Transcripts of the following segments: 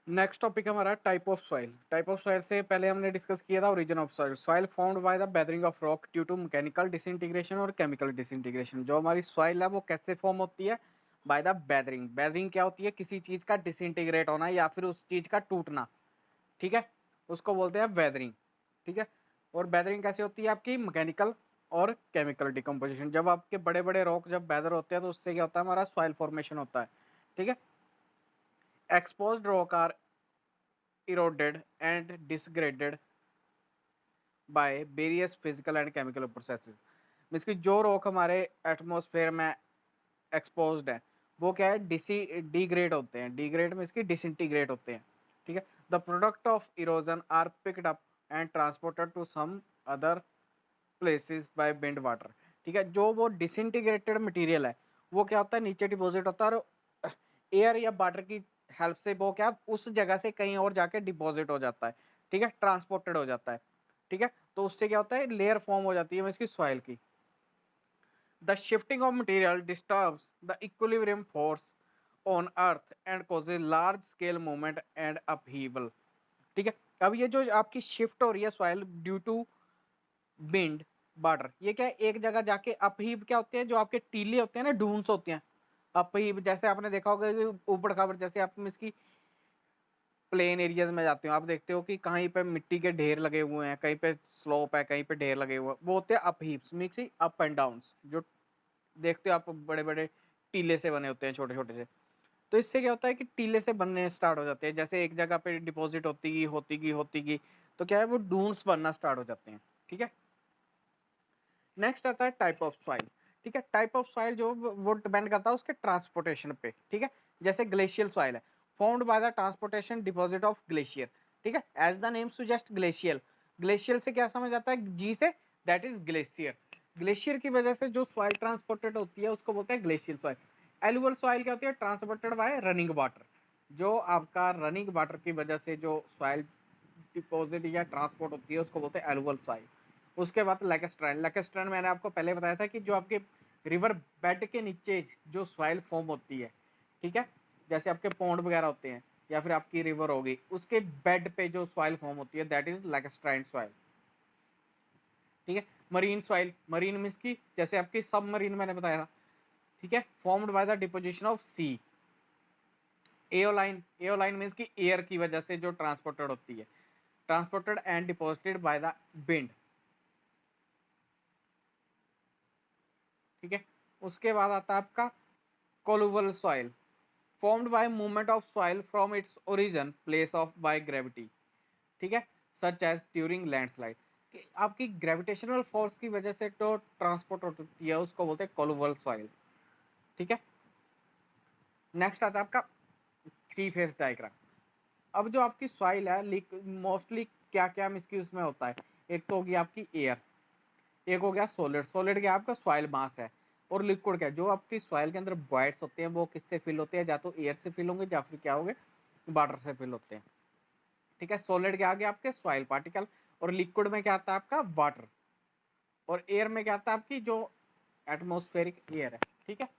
Next topic हमारा type of soil. Type of soil से पहले हमने डिस्कस किया था origin of soil. Soil formed by the weathering of rock due to mechanical disintegration और chemical disintegration. जो हमारी सॉइल है वो कैसे फॉर्म होती है? Bye the weathering. वेदरिंग क्या होती है? किसी चीज का डिसइंटीग्रेट होना या फिर उस चीज का टूटना, ठीक है, उसको बोलते हैं वेदरिंग, ठीक है। और वेदरिंग कैसे होती है? आपकी मैकेनिकल और केमिकल डिकम्पोजिशन। जब आपके बड़े बड़े रॉक जब वेदर होते हैं तो उससे क्या होता है? हमारा सॉइल फॉर्मेशन होता है, ठीक है। Exposed rock are eroded and disgraded by various physical and chemical processes। Means कि जो रॉक हमारे एटमॉस्फेयर में एक्सपोज्ड है वो क्या है? डिग्रेड होते हैं। डिग्रेड मीन्स कि डिसइंटीग्रेट होते हैं, ठीक है। The product of erosion are picked up and transported to some other places by wind water, ठीक है। जो वो डिसइंटीग्रेटेड मटेरियल है वो क्या होता है? नीचे डिपॉजिट होता है और एयर या वाटर की हेल्प से वो क्या उस जगह से कहीं और जाके डिपॉजिट हो जाता है, ठीक है, ट्रांसपोर्टेड हो जाता है, ठीक है। तो उससे क्या होता है? लेयर फॉर्म हो जाती है इसकी सॉइल की। The shifting of material disturbs the equilibrium force on earth and causes large scale movement and upheaval, ठीक है। अब ये जो आपकी शिफ्ट हो रही है soil due to wind water, ये क्या है? एक जगह जाके अपहीव क्या होते हैं? जो आपके टीले होते हैं ना, डून्स होते हैं। अपहीव जैसे आपने देखा होगा कि ऊबड़ खाबड़, जैसे आप इसकी प्लेन एरियाज में जाते हो, आप देखते हो कि कहीं पे मिट्टी के ढेर लगे हुए हैं, कहीं पे स्लोप है, कहीं पे ढेर लगे हुए हैं, वो होते हैं अपहीव्स, मिक्स अप एंड डाउन्स। जो देखते हो आप बड़े बड़े टीले से बने होते हैं, छोटे छोटे से। तो इससे क्या होता है कि टीले से बनने स्टार्ट हो जाते हैं। जैसे एक जगह पे डिपॉजिट होती गई तो क्या है? वो डून्स बनना स्टार्ट हो जाते हैं, ठीक है। नेक्स्ट आता है टाइप ऑफ सॉइल, ठीक है। टाइप ऑफ सॉइल जो वो डिपेंड करता है उसके ट्रांसपोर्टेशन पे, ठीक है। जैसे ग्लेशियल सॉइल है, formed by the transportation deposit of glacier, ठीक है। As the name suggest glacial. Glacial से क्या समझ आता है? जी से, दैट इज ग्लेशियर। ग्लेशियर की वजह से जो सॉइल ट्रांसपोर्टेड होती है उसको बोलते हैं ग्लेशियल सॉइल। एलुअल सॉइल क्या होती है? Transported by running water. जो आपका रनिंग वाटर की वजह से जो सॉइल डिपॉजिट या ट्रांसपोर्ट होती है उसको बोलते हैं एलुअल सॉइल। उसके बाद लैकेस्ट्राइन। लैकेस्ट्राइन मैंने आपको पहले बताया था कि जो आपके रिवर बेड के नीचे जो सॉइल फॉर्म होती है, ठीक है, जैसे आपके पॉन्ड वगैरह होते हैं या फिर आपकी रिवर होगी, उसके बेड पे जो सॉइल फॉर्म होती है दैट इज लैकेस्ट्राइन सॉइल, ठीक है। मरीन सॉइल, मरीन मीन्स की जैसे आपकी सब मरीन मैंने बताया था, ठीक है, formed by the deposition of sea. Aeolian, aeolian means की एयर की वजह से जो ट्रांसपोर्टेड होती है, transported and deposited by the wind, ठीक है। उसके बाद आता है आपका colluvial soil, formed by movement of soil from its origin place of by gravity, ठीक है, such as during landslide। कि आपकी ग्रेविटेशनल फोर्स की वजह से जो ट्रांसपोर्ट होती है उसको बोलते हैं कोलुवल सॉइल, ठीक है। नेक्स्ट आता है आपका थ्री फेज डायग्राम। अब जो आपकी सॉइल है मोस्टली क्या क्या इसकी उसमें होता है? एक तो होगी आपकी एयर, एक हो गया सॉलिड। सॉलिड क्या आपका सॉइल मास है। और लिक्विड क्या? जो आपकी सॉइल के अंदर बॉइड्स होते हैं वो किससे फिल होते हैं? या तो एयर से फिल होंगे या फिर क्या होंगे? वाटर से फिल होते हैं, ठीक है। सॉलिड क्या आ गया? आपके सॉइल पार्टिकल। और लिक्विड में क्या आता है? आपका वाटर। और एयर में क्या आता है? आपकी जो एटमोस्फेरिक एयर है, ठीक है।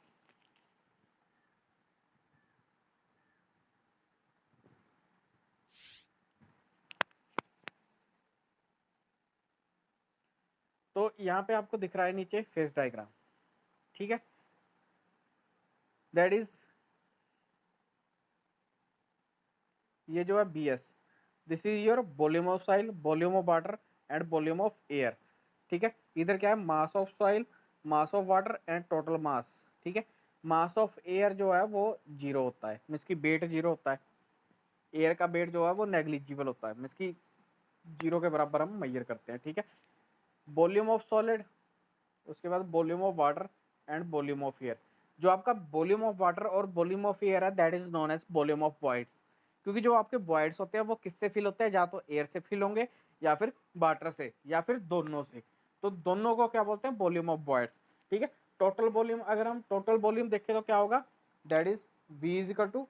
तो यहाँ पे आपको दिख रहा है नीचे फेज डायग्राम, ठीक है। दैट इज, ये जो है B S, this is your volume of soil, volume of water and volume of air, ठीक है। इधर क्या है? Mass of soil, mass of water and total mass, ठीक है। मास ऑफ एयर जो है वो जीरो होता है, मीन्स की वेट जीरो होता है। एयर का वेट जो है वो नेग्लिजिबल होता है, मीन्स की जीरो के बराबर हम मेजर करते हैं, ठीक है। वॉल्यूम ऑफ सॉलिड, उसके बाद volume of water and volume of air. जो आपका वॉल्यूम ऑफ वाटर और वॉल्यूम ऑफ एयर है that is known as volume of voids. क्योंकि जो आपके वॉइड्स होते हैं वो किससे फिल होते हैं? या तो एयर से फिल होंगे या फिर वाटर से या फिर दोनों से। तो दोनों को क्या बोलते हैं? वॉल्यूम ऑफ वॉइड्स, ठीक है। टोटल वॉल्यूम, अगर हम टोटल वॉल्यूम देखें तो क्या होगा? That is V is equal to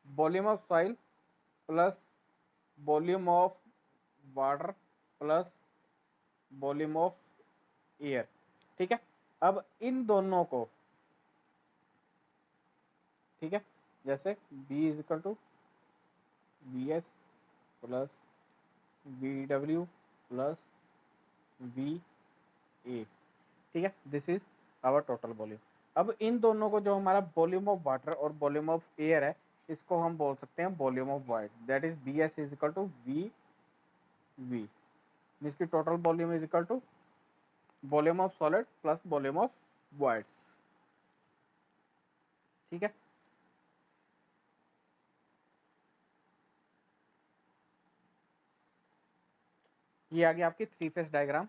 volume of soil plus volume of water plus volume of air, ठीक है। अब इन दोनों को, ठीक है, जैसे B is equal to V S plus V W plus V A, ठीक है, this is our total volume. अब इन दोनों को जो हमारा वॉल्यूम ऑफ वाटर और वॉल्यूम ऑफ एयर है, इसको हम बोल सकते हैं volume of void, that is B S is equal to V V, जिसकी total volume is equal to volume of solid plus volume of voids, ठीक है। ये आ गया आपकी थ्री फेस डायग्राम,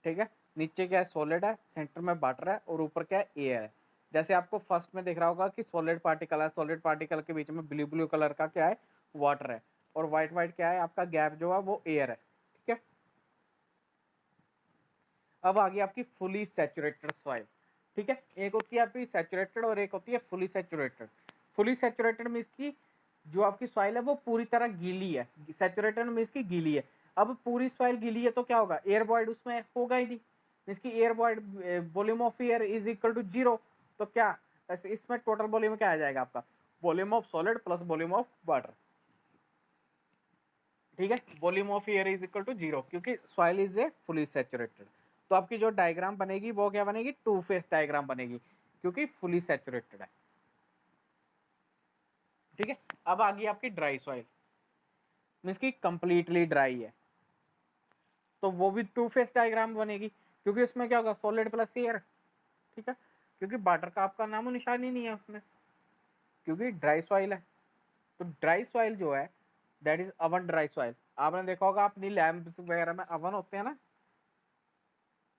ठीक है। नीचे क्या है, सॉलिड है, सेंटर में वाटर है और ऊपर क्या है, एयर है। जैसे आपको फर्स्ट में दिख रहा होगा कि सॉलिड पार्टिकल है, सॉलिड पार्टिकल के बीच में ब्लू ब्लू कलर का क्या है, वाटर है, और व्हाइट व्हाइट क्या है, आपका गैप जो है वो एयर है, ठीक है। अब आ गई आपकी फुली सैचुरेटेड सॉइल, ठीक है। एक होती है आपकी सैचुरेटेड और एक होती है fully saturated. Fully saturated means की जो आपकी सॉइल है वो पूरी तरह गीली है, सैचुरेटेड मीन्स की गीली है। अब पूरी सॉइल गीली है तो क्या होगा, एयर वॉइड उसमें होगा ही नहीं, मीन्स की air void volume of air is equal to 0। तो क्या इसमें टोटल वॉल्यूम क्या आ जाएगा आपका, volume of solid plus volume of water, ठीक है। Volume of air is equal to 0 क्योंकि soil is a fully saturated. तो आपकी जो डायग्राम बनेगी वो क्या बनेगी, टू फेस डायग्राम बनेगी क्योंकि फुली सैचुरेटेड है, ठीक है। अब आ गई आपकी ड्राई सॉइल, मीन्स की कंप्लीटली ड्राई है, तो वो भी टू फेस डायग्राम बनेगी क्योंकि उसमें क्या होगा, सॉलिड प्लस एयर, ठीक है, क्योंकि वाटर का आपका नामो निशान ही नहीं है उसमें, क्योंकि ड्राई सॉइल है। तो ड्राई सॉइल जो है that is oven dry soil. आपने देखा होगा अपनी लैम्प्स वगैरह में अवन होते हैं ना,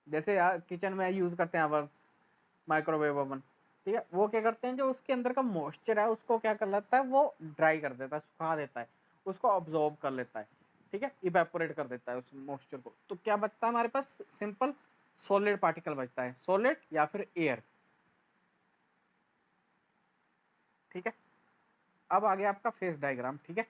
जैसे किचन में यूज करते हैं अवन, माइक्रोवेव ओवन, ठीक है। वो क्या करते हैं, जो उसके अंदर का मॉइस्चर है उसको क्या कर लेता है, वो ड्राई कर देता है, सुखा देता है, उसको ऑब्जॉर्व कर लेता है, ठीक है, इवेपोरेट कर देता है उस मॉइस्चर को। तो क्या बचता है हमारे पास, सिंपल सॉलिड पार्टिकल बचता है, सॉलिड या फिर एयर, ठीक है। अब आ गया आपका फेस डायग्राम, ठीक है।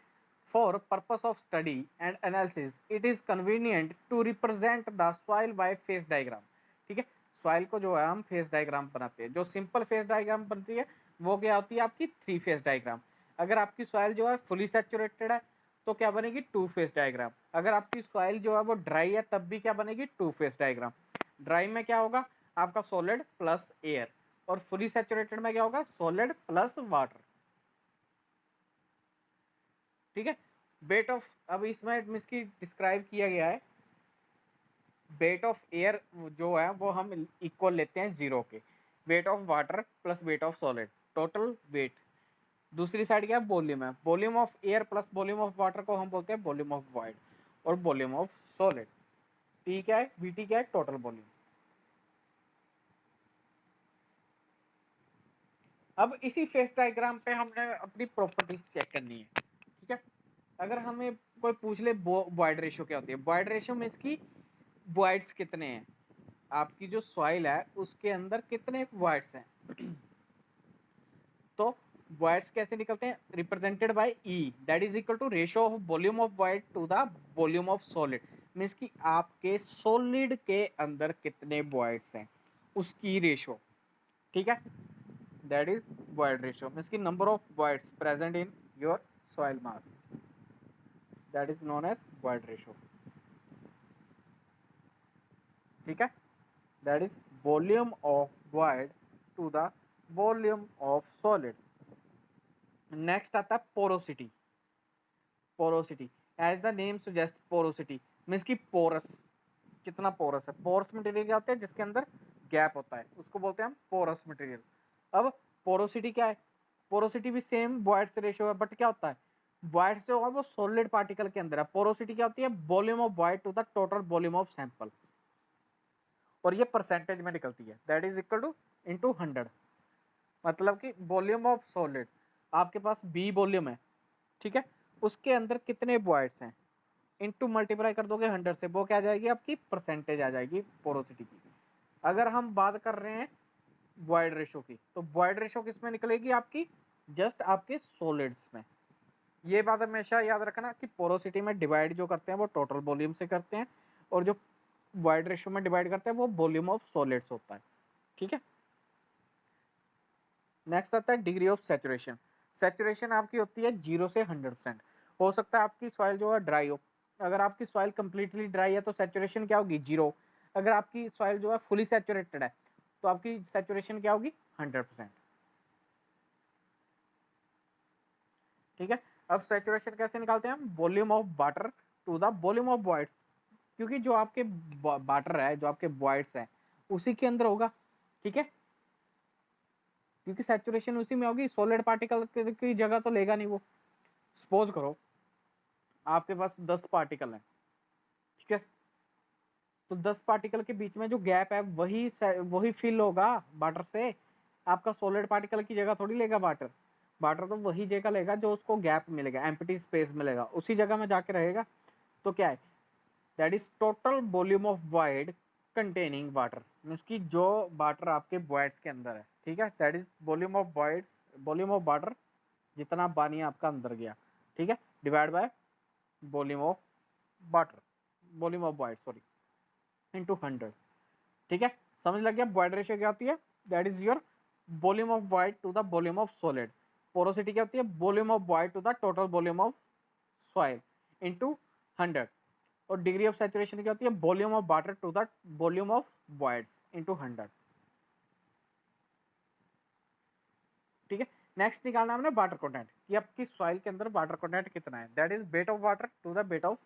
For purpose of study and analysis it is convenient to represent the soil by phase diagram, ठीक है। सॉइल को जो है हम फेस डायग्राम बनाते हैं। जो सिंपल फेस डायग्राम बनती है वो क्या होती है आपकी थ्री फेस डायग्राम। अगर आपकी सॉइल जो है फुली सैचुरेटेड है तो क्या बनेगी, टू फेस डायग्राम। अगर आपकी सॉइल जो है वो ड्राई है तब भी क्या बनेगी, टू फेस डायग्राम। ड्राई में क्या होगा आपका सॉलिड प्लस एयर, और फुली सैचुरेटेड में क्या होगा, सॉलिड प्लस वाटर, ठीक है। वेट ऑफ, अब इसमें इसकी डिस्क्राइब किया गया है, वेट ऑफ एयर जो है वो हम इक्वल लेते हैं 0 के, wait of water plus wait of solid, total weight. दूसरी साइड क्या है, वॉल्यूम है, volume of air plus volume of water को हम बोलते हैं वॉल्यूम ऑफ वॉइड, और वॉल्यूम ऑफ सॉलिड टी क्या है, वीटी क्या है, टोटल वॉल्यूम। अब इसी फेस डायग्राम पे हमने अपनी प्रॉपर्टीज चेक करनी है, ठीक है। अगर हमें कोई पूछ ले बॉयड रेशियो क्या होती है, बॉयड रेशियो में इसकी बॉयड्स कितने हैं, आपकी जो सॉइल है उसके अंदर कितने वॉइड्स हैं। तो वॉइड्स कैसे निकलते हैं, represented by E, that is equal to ratio of volume of void to the volume of solid, means कि आपके सॉलिड के अंदर कितने वॉइड्स हैं उसकी रेशियो, ठीक है। That is void ratio, means की number of voids present in your soil mass, that is known as void ratio, ठीक है। That is volume of void to the volume of solid. Next आता है porosity. Porosity, as the name suggest, porosity means की porous, कितना porous है। Porous material क्या होता है, जिसके अंदर गैप होता है उसको बोलते हैं हम पोरस मटेरियल। अब पोरोसिटी क्या है, पोरोसिटी भी सेम बॉयड से रेशियो है, बट क्या होता है, बॉयड जो है वो सॉलिड पार्टिकल के अंदर है। पोरोसिटी क्या होती है, volume of void to the total volume of sample, और ये परसेंटेज में निकलती है, that is equal to into 100। मतलब कि वॉल्यूम ऑफ सॉलिड, आपके पास बी वॉल्यूम है, ठीक है, उसके अंदर कितने बॉयड्स हैं, इनटू मल्टीप्लाई कर दोगे 100 से, वो क्या आ जाएगी आपकी परसेंटेज आ जाएगी पोरोसिटी की। अगर हम बात कर रहे हैं बॉयड रेशो की, तो बॉयड रेशो किस में निकलेगी आपकी, जस्ट आपके सॉलिड्स में। ये बात हमेशा याद रखना कि पोरोसिटी में डिवाइड जो करते हैं वो टोटल वॉल्यूम से करते हैं, और जो बॉयड रेशो में डिवाइड करते हैं वो वॉल्यूम ऑफ सॉलिड्स होता है, ठीक है। नेक्स्ट आता है डिग्री ऑफ सैचुरेशन। सैचुरेशन आपकी होती है 0 से 100%। हो सकता है आपकी सॉइल जो है ड्राई हो। अगर आपकी सॉइल कंप्लीटली ड्राई है तो सैचुरेशन क्या होगी, 0। अगर आपकी सॉइल जो है फुली सैचुरेटेड है तो आपकी सैचुरेशन क्या होगी, 100%। ठीक है। अब सैचुरेशन कैसे निकालते हैं हम, volume of water to the volume of voids, क्योंकि जो आपके वाटर है, जो आपके वॉइड्स है, उसी के अंदर होगा। ठीक है, क्योंकि सैचुरेशन उसी में होगी, सॉलिड पार्टिकल की जगह तो लेगा नहीं वो। सपोज करो आपके पास 10 पार्टिकल हैं, ठीक है, तो 10 पार्टिकल के बीच में जो गैप है वही फिल होगा वाटर से। आपका सॉलिड पार्टिकल की जगह थोड़ी लेगा वाटर। वाटर तो वही जगह लेगा जो उसको गैप मिलेगा, एम्प्टी स्पेस मिलेगा, उसी जगह में जाके रहेगा। तो क्या है, that is total volume of void containing water, means की जो वाटर आपके वॉइड्स के अंदर है। ठीक है, that is volume of voids, volume of water, जितना पानी आपका अंदर गया। ठीक है, divide by volume of water, volume of void sorry, into 100। ठीक है, समझ लग गया वॉइड रेशियो क्या होती है, that is your volume of void to the volume of solid. Porosity क्या होती है, volume of void to the total volume of soil into 100। और डिग्री ऑफ सैचुरेशन क्या होती है, volume of water to the volume of voids into 100। ठीक है, next निकालना हमने वाटर कंटेंट, कि आपकी सॉइल के अंदर वाटर कंटेंट कितना है, that is weight of water to the weight of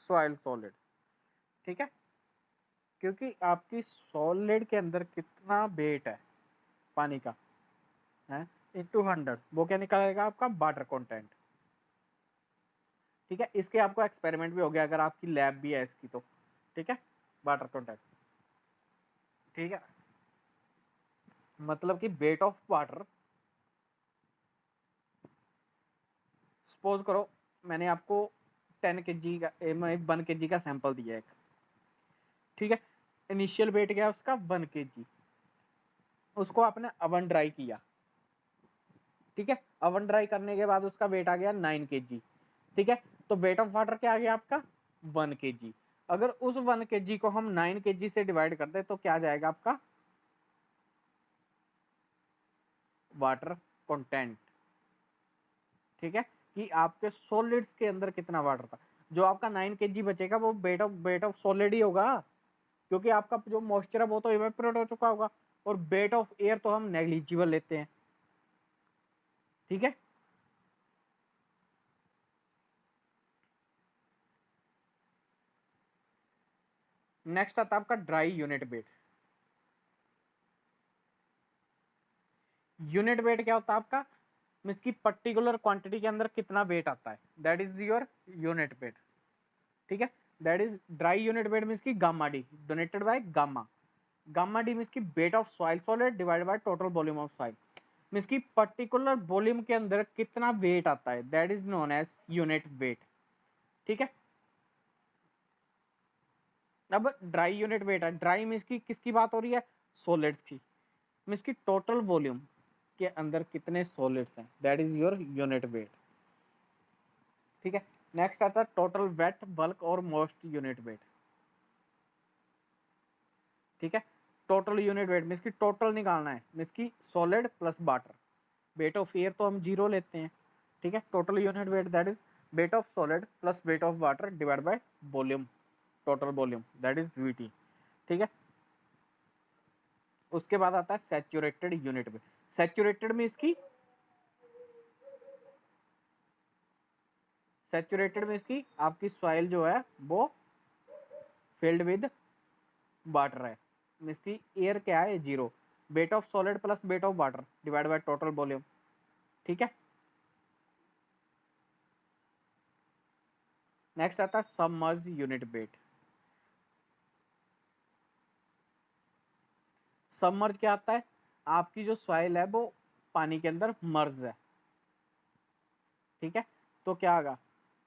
soil solid. ठीक है, क्योंकि आपकी सॉलिड के अंदर कितना वेट है पानी का है इंटू 100, वो क्या निकालेगा आपका वाटर कंटेंट। ठीक है, इसके आपको एक्सपेरिमेंट भी हो गया अगर आपकी लैब भी है इसकी तो। ठीक है, वाटर कंटेंट। ठीक है, मतलब कि वेट ऑफ वाटर, सपोज करो मैंने आपको 10 kg का 1 kg का सैंपल दिया एक। ठीक है, इनिशियल वेट क्या है उसका 1 kg, उसको आपने अवन ड्राई किया। ठीक है, अवन ड्राई करने के बाद उसका वेट आ गया 9 kg। ठीक है, तो वेट ऑफ वाटर क्या आ गया आपका 1 kg। अगर उस 1 kg को हम 9 kg से डिवाइड कर दे तो क्या जाएगा आपका वाटर कंटेंट। ठीक है, कि आपके सॉलिड्स के अंदर कितना वाटर था। जो आपका 9 kg बचेगा वो वेट ऑफ सॉलिड ही होगा, क्योंकि आपका जो मॉइस्चर है वो तो इवेपोरेट हो चुका होगा, और वेट ऑफ एयर तो हम नेग्लिजिबल लेते हैं। ठीक है, नेक्स्ट आता है आपका dry unit wait. Unit weight क्या होता है आपका, इसकी पर्टिकुलर क्वांटिटी के अंदर कितना वेट आता है, that is your unit weight. ठीक है, that is dry unit weight means की gamma D denoted by gamma. Gamma D means की weight of soil solid divided by total volume of soil, means की particular volume के अंदर कितना weight आता है, that is known as unit weight. ठीक है, अब ड्राई यूनिट वेट है, ड्राई मीन्स की किसकी बात हो रही है, सॉलिड्स की, मीन्स की टोटल वॉल्यूम के अंदर कितने सॉलिड्स हैं, that is your unit weight. ठीक है, नेक्स्ट आता है टोटल वेट बल्क और मोस्ट यूनिट वेट। ठीक है, टोटल यूनिट वेट मीन्स की टोटल निकालना है, मीन्स की solid plus water. Weight of air तो हम 0 लेते हैं। ठीक है, total unit weight that is weight of solid plus wait of water divide by volume, total volume that is VT. ठीक है, उसके बाद आता है सैचुरेटेड यूनिट वेट। सैचुरेटेड में इसकी सैचुरेटेड में इसकी आपकी सॉइल जो है वो फिल्ड विद वाटर है, इसकी एयर क्या है 0, wait of solid plus wait of water divide by total volume. ठीक है, नेक्स्ट आता है सबमर्ज यूनिट वेट। सबमर्ज क्या आता है, आपकी जो सॉइल है वो पानी के अंदर मर्ज है। ठीक है, तो क्या होगा,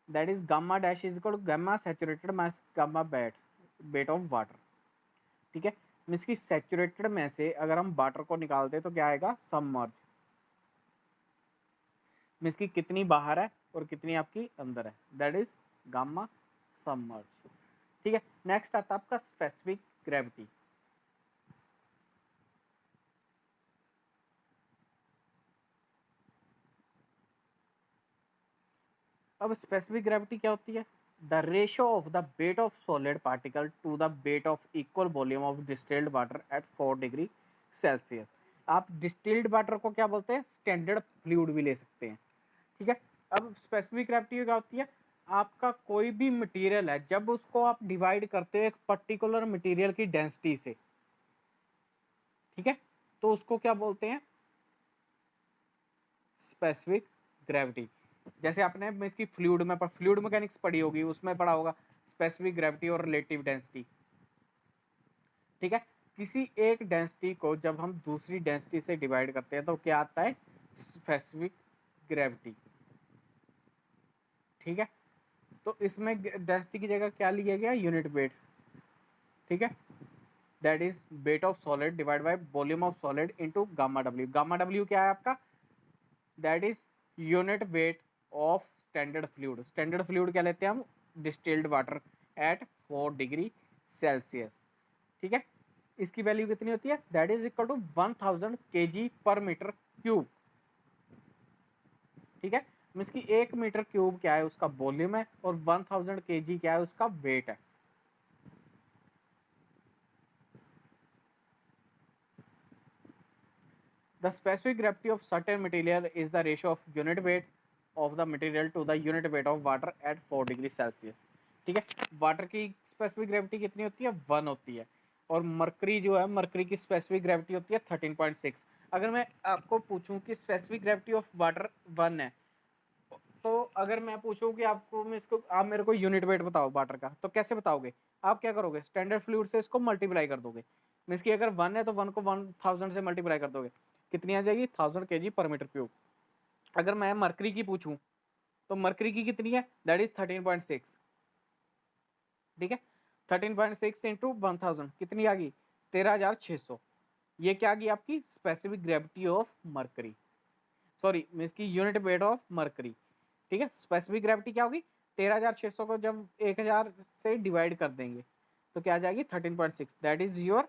that is gamma dash is equal to gamma saturated minus gamma weight of water. ठीक है, मीन्स की सैचुरेटेड में से अगर हम वाटर को निकालते तो क्या आएगा सबमर्ज, मीन्स की कितनी बाहर है और कितनी आपकी अंदर है, दैट इज गामा सबमर्ज। ठीक है, नेक्स्ट आता है आपका स्पेसिफिक ग्रेविटी। अब स्पेसिफिक ग्रेविटी क्या होती है? The ratio of the weight of solid particle to the weight of equal volume of distilled water at 4 degree Celsius. आप डिस्टिल्ड वाटर को क्या बोलते हैं? स्टैंडर्ड फ्लूइड भी ले सकते हैं, ठीक है। अब स्पेसिफिक ग्रेविटी क्या होती है? आपका कोई भी मटेरियल है, जब उसको आप डिवाइड करते हो एक पर्टिकुलर मटेरियल की डेंसिटी से, ठीक है, तो उसको क्या बोलते हैं? Specific gravity. जैसे आपने इसकी फ्लूइड में फ्लूइड मैकेनिक्स पढ़ी होगी, उसमें पढ़ा होगा स्पेसिफिक ग्रेविटी और रिलेटिव डेंसिटी, ठीक है। किसी एक डेंसिटी को जब हम दूसरी डेंसिटी से डिवाइड करते हैं तो क्या आता है? स्पेसिफिक ग्रेविटी, ठीक है। तो इसमें डेंसिटी की जगह क्या लिया गया? यूनिट वेट, ठीक है। That is weight of solid divide by volume of solid into gamma W. Gamma W क्या है आपका? That is unit weight of standard fluid. Standard fluid क्या लेते हैं हम? Distilled water at 4 degree Celsius, ठीक है। इसकी वैल्यू कितनी होती है? That is equal to 1000 kg per metre cube, ठीक है। इसकी 1 मीटर क्यूब क्या है? उसका वॉल्यूम है, और 1000 kg क्या है? उसका वेट है। The specific gravity of certain material is the ratio of unit weight of the material to the unit weight of water at 4 degree Celsius, ठीक है। वाटर की स्पेसिफिक ग्रेविटी कितनी होती है? 1 होती है। और मरकरी जो है, मरकरी की स्पेसिफिक ग्रेविटी होती है 13.6। अगर मैं आपको पूछूं कि स्पेसिफिक ग्रेविटी ऑफ वाटर 1 है, तो अगर मैं पूछूं कि आपको मैं इसको आप मेरे को यूनिट वेट बताओ वाटर का, तो कैसे बताओगे? आप क्या करोगे? स्टैंडर्ड फ्लूइड से इसको मल्टीप्लाई कर दोगे। मीन्स की अगर 1 है तो 1 को 1000 से मल्टीप्लाई कर दोगे, कितनी आ जाएगी? 1000 kg पर मीटर क्यूब। अगर मैं मरकरी की पूछूं तो मरकरी की कितनी है? दैट इज 13.6, ठीक है। 13.6 इंटू 1000 कितनी आ गई? 13600। ये क्या आ गई आपकी specific gravity of mercury, sorry means की यूनिट वेट ऑफ मरकरी, ठीक है। स्पेसिफिक ग्रेविटी क्या होगी? 13600 को जब 1000 से डिवाइड कर देंगे तो क्या आ जाएगी? 13.6, दैट इज योर